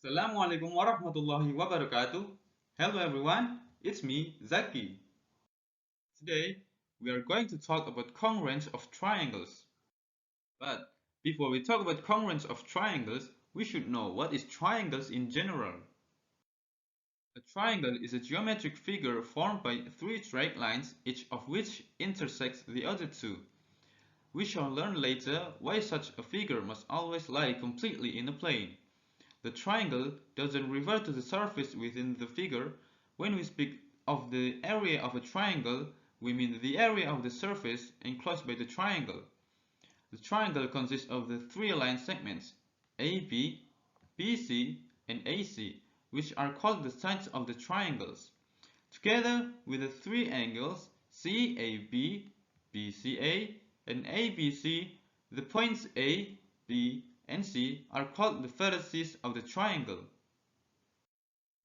Assalamu alaikum warahmatullahi wabarakatuh. Hello everyone, it's me, Zaki. Today, we are going to talk about congruence of triangles. But before we talk about congruence of triangles, we should know what is triangles in general. A triangle is a geometric figure formed by three straight lines, each of which intersects the other two. We shall learn later why such a figure must always lie completely in a plane. The triangle doesn't refer to the surface within the figure. When we speak of the area of a triangle, we mean the area of the surface enclosed by the triangle. The triangle consists of the three aligned segments AB, BC, and AC, which are called the sides of the triangles. Together with the three angles CAB, BCA, and ABC, the points A, B, and C are called the vertices of the triangle.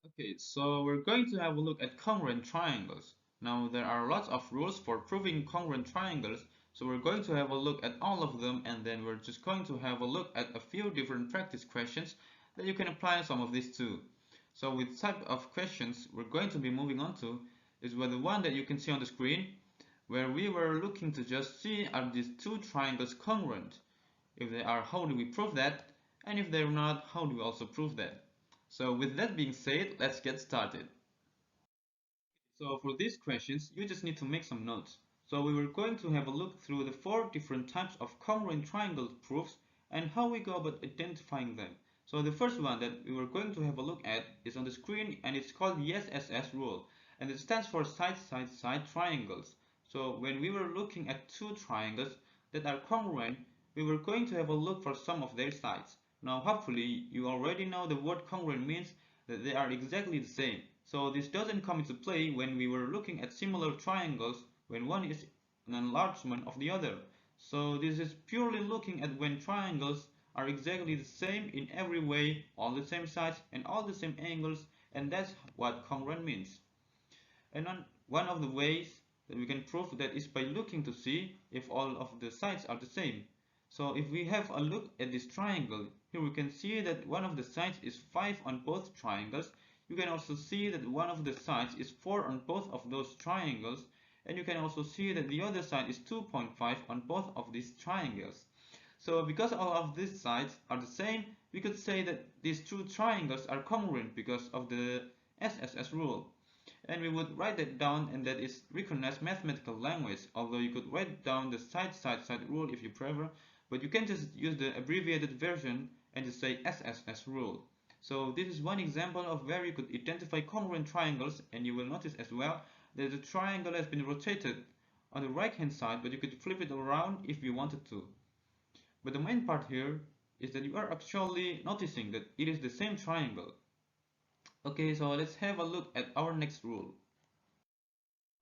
Okay, so we're going to have a look at congruent triangles. Now there are lots of rules for proving congruent triangles, so we're going to have a look at all of them and then we're just going to have a look at a few different practice questions that you can apply some of these to. So with type of questions we're going to be moving on to is the one that you can see on the screen, where we were looking to just see are these two triangles congruent. If they are, how do we prove that? And if they're not, how do we also prove that? So with that being said, let's get started. So for these questions, you just need to make some notes. So we were going to have a look through the four different types of congruent triangle proofs and how we go about identifying them. So the first one that we were going to have a look at is on the screen and it's called the SSS rule, and it stands for side-side-side triangles. So when we were looking at two triangles that are congruent, we were going to have a look for some of their sides. Now hopefully you already know the word congruent means that they are exactly the same. So this doesn't come into play when we were looking at similar triangles when one is an enlargement of the other. So this is purely looking at when triangles are exactly the same in every way, all the same sides and all the same angles, and that's what congruent means. And one of the ways that we can prove that is by looking to see if all of the sides are the same. So if we have a look at this triangle, here we can see that one of the sides is 5 on both triangles. You can also see that one of the sides is 4 on both of those triangles. And you can also see that the other side is 2.5 on both of these triangles. So because all of these sides are the same, we could say that these two triangles are congruent because of the SSS rule. And we would write that down, and that is recognized mathematical language, although you could write down the side rule if you prefer, but you can just use the abbreviated version and just say SSS rule. So this is one example of where you could identify congruent triangles, and you will notice as well that the triangle has been rotated on the right hand side, but you could flip it around if you wanted to. But the main part here is that you are actually noticing that it is the same triangle. Okay, so let's have a look at our next rule.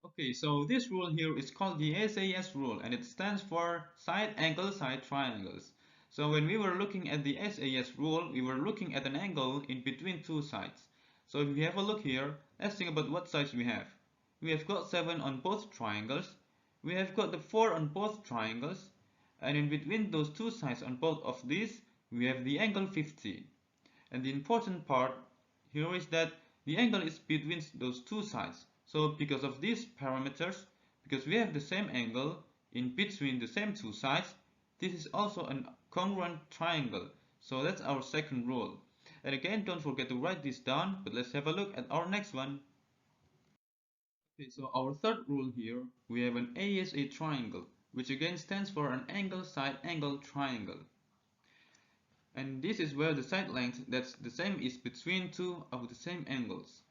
Okay, so this rule here is called the SAS rule, and it stands for side angle side triangles. So when we were looking at the SAS rule, we were looking at an angle in between two sides. So if we have a look here, let's think about what sides we have. We have got 7 on both triangles, we have got the 4 on both triangles, and in between those two sides on both of these, we have the angle 50. And the important part here is that the angle is between those two sides. So because of these parameters, because we have the same angle in between the same two sides, this is also a congruent triangle. So that's our second rule. And again, don't forget to write this down, but let's have a look at our next one. Okay, so our third rule here, we have an ASA triangle, which again stands for an angle side angle triangle. And this is where the side length that's the same is between two of the same angles.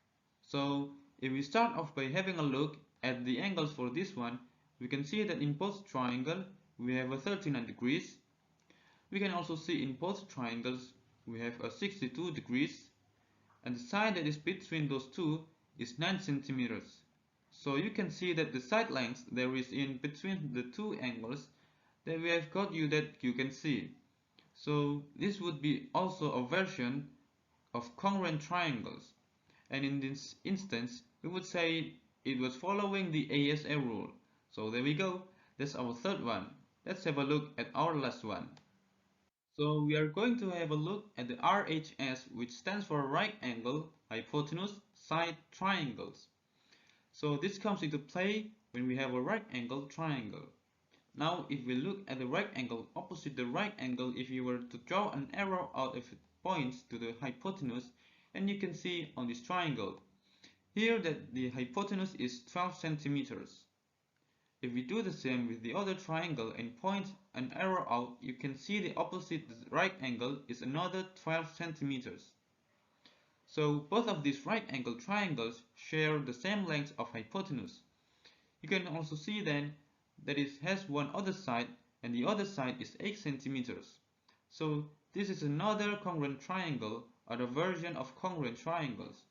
So if we start off by having a look at the angles for this one, we can see that in both triangles we have a 39 degrees. We can also see in both triangles we have a 62 degrees, and the side that is between those two is 9 centimeters. So you can see that the side length there is in between the two angles that we have got you that you can see. So this would be also a version of congruent triangles, and in this instance we would say it was following the ASA rule. So there we go, that's our third one. Let's have a look at our last one. So we are going to have a look at the RHS, which stands for right angle, hypotenuse, side triangles. So this comes into play when we have a right angle triangle. Now if we look at the right angle opposite the right angle, if you were to draw an arrow out of it points to the hypotenuse, and you can see on this triangle here that the hypotenuse is 12 centimeters. If we do the same with the other triangle and point an arrow out, you can see the opposite right angle is another 12 centimeters. So both of these right angle triangles share the same length of hypotenuse. You can also see then that it has one other side and the other side is 8 centimeters. So this is another congruent triangle or a version of congruent triangles.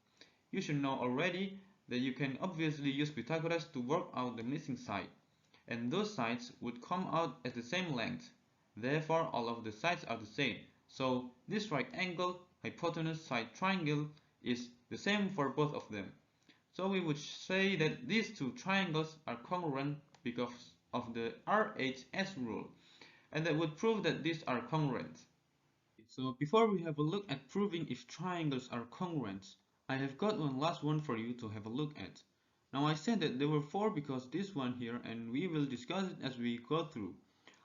You should know already that you can obviously use Pythagoras to work out the missing side, and those sides would come out as the same length. Therefore all of the sides are the same. So this right angle hypotenuse side triangle is the same for both of them. So we would say that these two triangles are congruent because of the RHS rule, and that would prove that these are congruent. So before we have a look at proving if triangles are congruent, I have got one last one for you to have a look at. Now I said that there were four because this one here, and we will discuss it as we go through.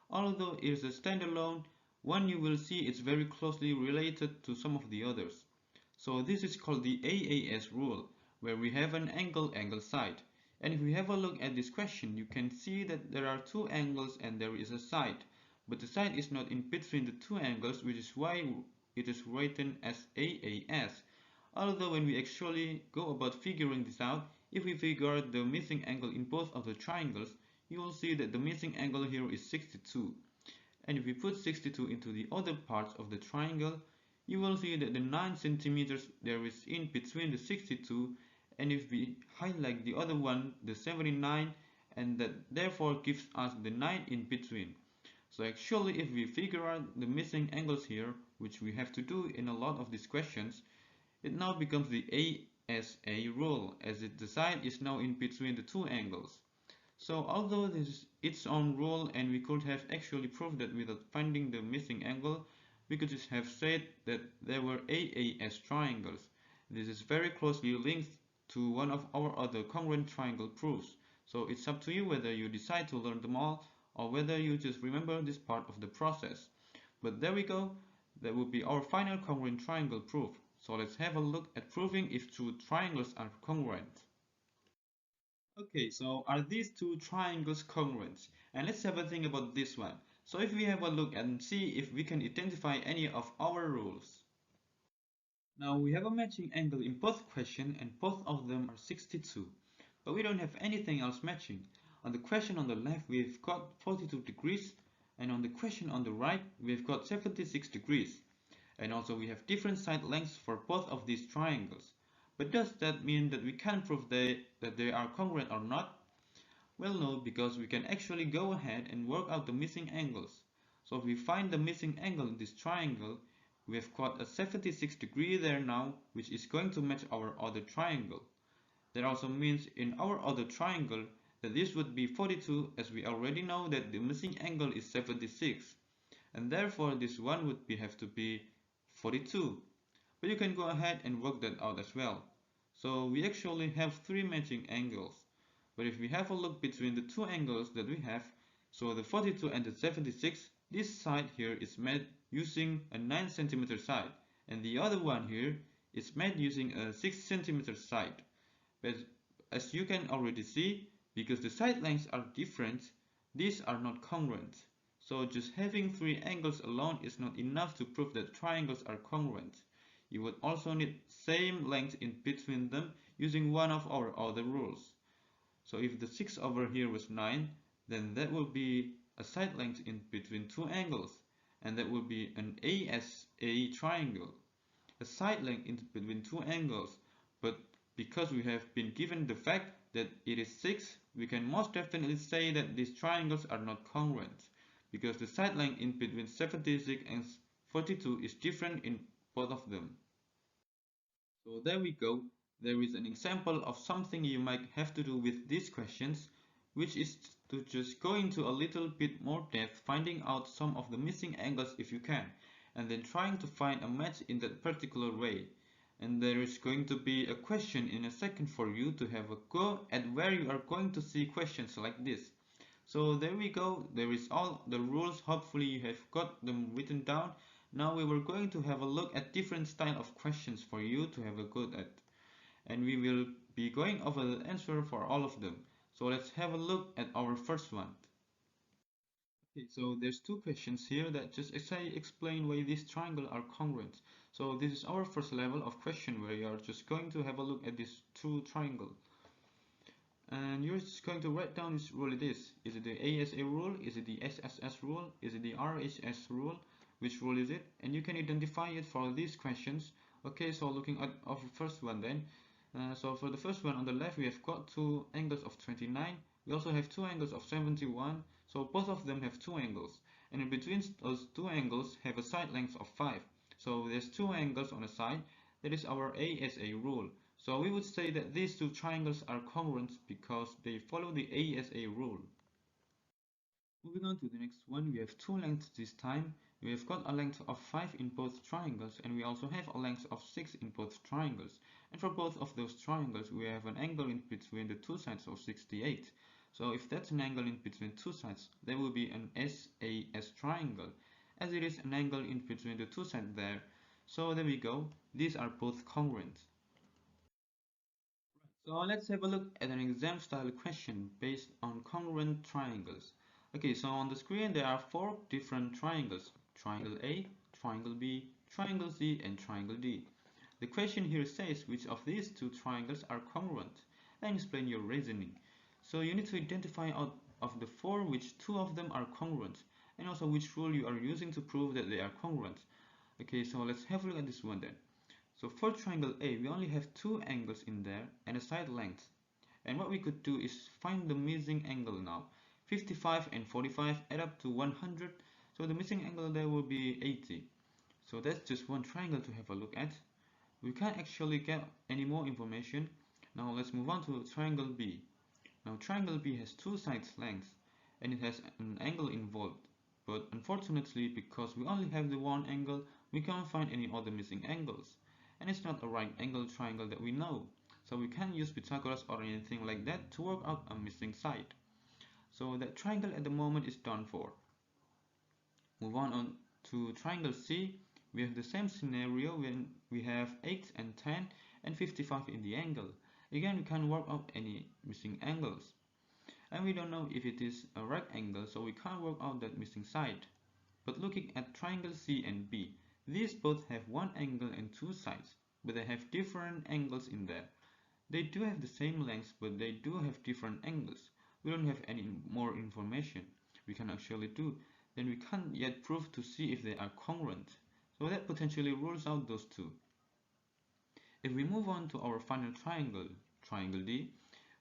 Although it is a standalone one, you will see it's very closely related to some of the others. So this is called the AAS rule, where we have an angle side. And if we have a look at this question, you can see that there are two angles and there is a side. But the side is not in between the two angles, which is why it is written as AAS. Although when we actually go about figuring this out, if we figure out the missing angle in both of the triangles, you will see that the missing angle here is 62. And if we put 62 into the other parts of the triangle, you will see that the 9 centimeters there is in between the 62, and if we highlight the other one, the 79, and that therefore gives us the 9 in between. So actually if we figure out the missing angles here, which we have to do in a lot of these questions, it now becomes the ASA rule, as the side is now in between the two angles. So although this is its own rule and we could have actually proved that without finding the missing angle, we could just have said that there were AAS triangles. This is very closely linked to one of our other congruent triangle proofs. So it's up to you whether you decide to learn them all or whether you just remember this part of the process. But there we go, that would be our final congruent triangle proof. So let's have a look at proving if two triangles are congruent. Okay, so are these two triangles congruent? And let's have a think about this one. So if we have a look and see if we can identify any of our rules. Now we have a matching angle in both question and both of them are 62. But we don't have anything else matching. On the question on the left we've got 42 degrees and on the question on the right we've got 76 degrees. And also we have different side lengths for both of these triangles. But does that mean that we can prove that they are congruent or not? Well, no, because we can actually go ahead and work out the missing angles. So if we find the missing angle in this triangle, we have got a 76 degree there now, which is going to match our other triangle. That also means in our other triangle that this would be 42, as we already know that the missing angle is 76. And therefore this one would have to be 42. But you can go ahead and work that out as well. So we actually have three matching angles. But if we have a look between the two angles that we have, so the 42 and the 76, this side here is made using a 9 cm side, and the other one here is made using a 6 cm side. But as you can already see, because the side lengths are different, these are not congruent. So just having three angles alone is not enough to prove that triangles are congruent. You would also need same length in between them using one of our other rules. So if the 6 over here was 9, then that will be a side length in between two angles, and that will be an ASA triangle. A side length in between two angles, but because we have been given the fact that it is 6, we can most definitely say that these triangles are not congruent, because the side length in between 76 and 42 is different in both of them. So there we go. There is an example of something you might have to do with these questions, which is to just go into a little bit more depth, finding out some of the missing angles if you can. and then trying to find a match in that particular way. And there is going to be a question in a second for you to have a go at where you are going to see questions like this. So there we go, there is all the rules. Hopefully you have got them written down. Now we were going to have a look at different style of questions for you to have a go at, and we will be going over the answer for all of them. So let's have a look at our first one. Okay, so there's two questions here that just explain why these triangles are congruent. So this is our first level of question where you are just going to have a look at this two triangle. And you're just going to write down which rule it is. Is it the ASA rule? Is it the SSS rule? Is it the RHS rule? Which rule is it? And you can identify it for these questions. Okay, so looking at our first one then. So for the first one on the left we have got two angles of 29. We also have two angles of 71. So both of them have two angles. And in between those two angles have a side length of 5. So there's two angles on a side. That is our ASA rule. So we would say that these two triangles are congruent because they follow the ASA rule. Moving on to the next one, we have two lengths this time. We have got a length of 5 in both triangles, and we also have a length of 6 in both triangles. And for both of those triangles, we have an angle in between the two sides of 68. So if that's an angle in between two sides, that will be an SAS triangle, as it is an angle in between the two sides there. So there we go, these are both congruent. So let's have a look at an exam style question based on congruent triangles. Okay, so on the screen there are four different triangles: triangle A, triangle B, triangle C, and triangle D. The question here says which of these two triangles are congruent, and explain your reasoning. So you need to identify out of the four which two of them are congruent, and also which rule you are using to prove that they are congruent. Okay, so let's have a look at this one then. So for triangle A, we only have two angles in there and a side length. And what we could do is find the missing angle now. 55 and 45 add up to 100, so the missing angle there will be 80. So that's just one triangle to have a look at. We can't actually get any more information. Now let's move on to triangle B. Now triangle B has two sides lengths and it has an angle involved. But unfortunately, because we only have the one angle, we can't find any other missing angles. And it's not a right angle triangle that we know, so we can't use Pythagoras or anything like that to work out a missing side. So that triangle at the moment is done for. Move on to triangle C. We have the same scenario when we have 8 and 10 and 55 in the angle. Again, we can't work out any missing angles. And we don't know if it is a right angle, so we can't work out that missing side. But looking at triangle C and B, these both have one angle and two sides, but they have different angles in there. They do have the same length, but they do have different angles. We don't have any more information we can actually do. Then we can't yet prove to see if they are congruent. So that potentially rules out those two. If we move on to our final triangle, triangle D,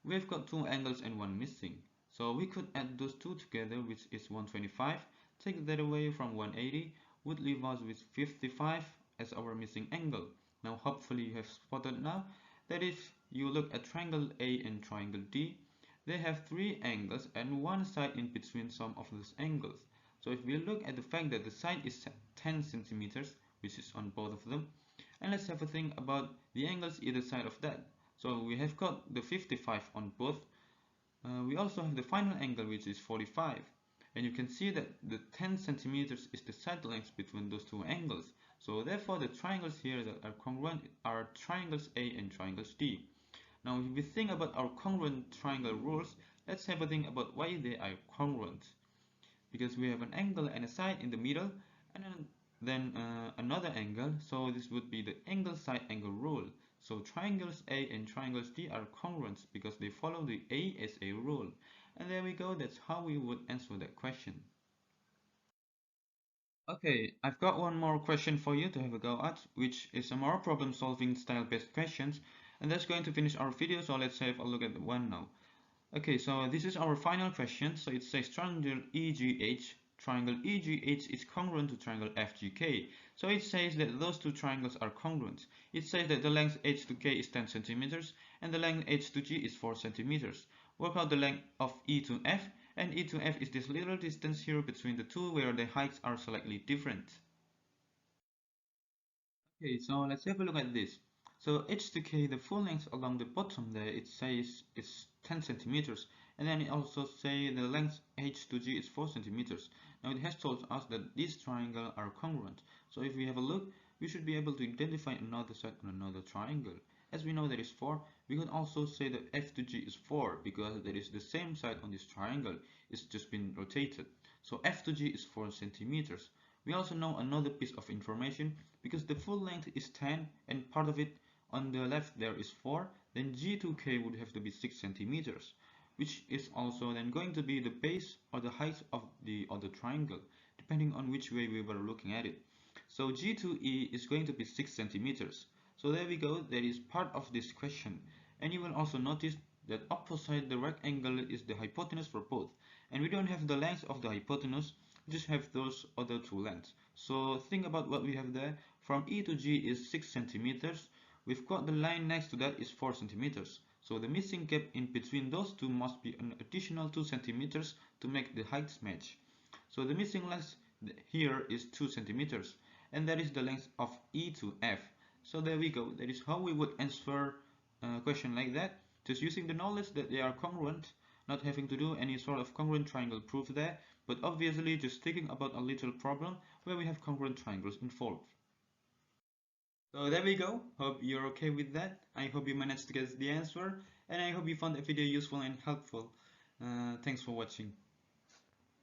we have got two angles and one missing. So we could add those two together, which is 125. Take that away from 180 would leave us with 55 as our missing angle. Now hopefully you have spotted now that if you look at triangle A and triangle D, they have three angles and one side in between some of those angles. So if we look at the fact that the side is 10 centimeters, which is on both of them, and let's have a think about the angles either side of that. So we have got the 55 on both. We also have the final angle, which is 45. And you can see that the 10 centimeters is the side length between those two angles. So therefore the triangles here that are congruent are triangles A and triangles D. Now if we think about our congruent triangle rules, let's have a think about why they are congruent. Because we have an angle and a side in the middle, and then another angle, so this would be the angle side angle rule. So triangles A and triangles D are congruent because they follow the ASA rule. And there we go, that's how we would answer that question. Okay, I've got one more question for you to have a go at, which is a more problem solving style based questions, and that's going to finish our video, so let's have a look at one now. Okay, so this is our final question. So it says triangle EGH. Triangle EGH is congruent to triangle FGK. So it says that those two triangles are congruent. It says that the length H to K is 10 centimeters and the length H to G is 4 centimeters. Work out the length of E to F, and E to F is this little distance here between the two where the heights are slightly different. Okay, so let's have a look at this. So H2K, the full length along the bottom there, it says it's 10 centimeters, and then it also say the length H2G is 4 centimeters. Now it has told us that these triangles are congruent. So if we have a look, we should be able to identify another side on another triangle. As we know that is 4, we can also say that F2G is 4 because that is the same side on this triangle. It's just been rotated. So F2G is 4 centimeters. We also know another piece of information because the full length is 10 and part of it on the left there is 4, then G2K would have to be 6 centimeters, which is also then going to be the base or the height of the other triangle, depending on which way we were looking at it. So G2E is going to be 6 centimeters. So there we go, that is part of this question. And you will also notice that opposite the right angle is the hypotenuse for both. And we don't have the length of the hypotenuse, we just have those other two lengths. So think about what we have there. From E to G is 6 centimeters. We've got the line next to that is 4 centimeters. So the missing gap in between those two must be an additional 2 centimeters to make the heights match. So the missing length here is 2 centimeters, and that is the length of E to F. So there we go. That is how we would answer a question like that, just using the knowledge that they are congruent, not having to do any sort of congruent triangle proof there, but obviously just thinking about a little problem where we have congruent triangles involved. So there we go. Hope you're okay with that. I hope you managed to get the answer, and I hope you found the video useful and helpful. Thanks for watching.